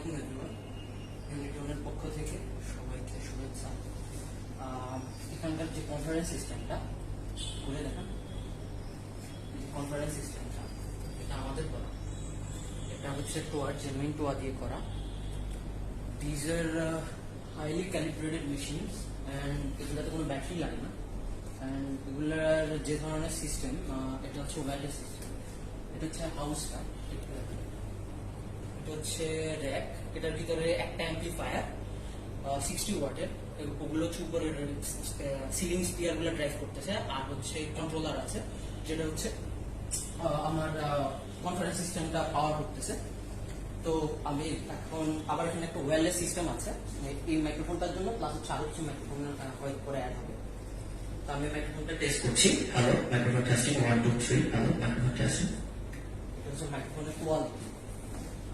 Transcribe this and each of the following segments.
আলাইকুম এভরিওয়ান, ইউনিটনের পক্ষ থেকে সবাইকে শুভেচ্ছা। এখানকার যে কনফারেন্স সিস্টেমটা খুলে দেখান, যে কনফারেন্স সিস্টেমটা এটা আমাদের করা, এটা হচ্ছে টোয়ার জেনুইন টোয়া দিয়ে করা। These are highly calibrated machines and এগুলোতে কোনো ব্যাটারি লাগে না। অ্যান্ড এগুলার যে ধরনের সিস্টেম, এটা হচ্ছে ওয়্যারলেস সিস্টেম। এটা হচ্ছে হাউসটা, এটা হচ্ছে র্যাক, এটার ভিতরে একটা অ্যাম্পলিফায়ার 60 ওয়াটের, ওগুলো হচ্ছে উপরে সিলিং স্পিয়ার গুলো ড্রাইভ করতেছে, আর হচ্ছে কন্ট্রোলার আছে যেটা হচ্ছে আমার কনফারেন্স সিস্টেমটা পাওয়ার করতেছে। তো আমি এখন আবার এখানে একটা ওয়্যারলেস সিস্টেম আছে এই মাইক্রোফোনটার জন্য, প্লাস হচ্ছে আরো কিছু মাইক্রোফোন করে অ্যাড হবে। তো আমি মাইক্রোফোনটা টেস্ট করছি। Hello, microphone testing 1 2 3. Hello, microphone testing. এটা হচ্ছে মাইক্রোফোনের quality.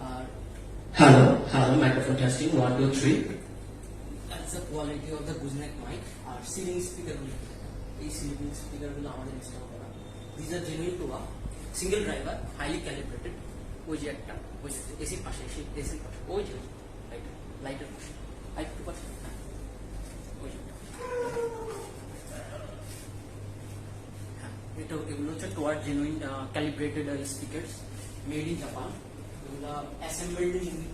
R Hello, microphone testing 1 2 3. that's the quality of the gooseneck mic আর সিলিং স্পিকার গুলো। এই সিলিং স্পিকার গুলো আমাদের ইনস্টল করা। This are genuine two single driver, highly calibrated. ওই যে একটা, ওই যে এসির পাশে, এসির পাশে, ওই যে লাইটের পাশে, লাইট টু পাশে, ওই যে এটা, এগুলো হচ্ছে tower genuine calibrated speakers made in Japan. এগুলো অ্যাসেম্বলড ইন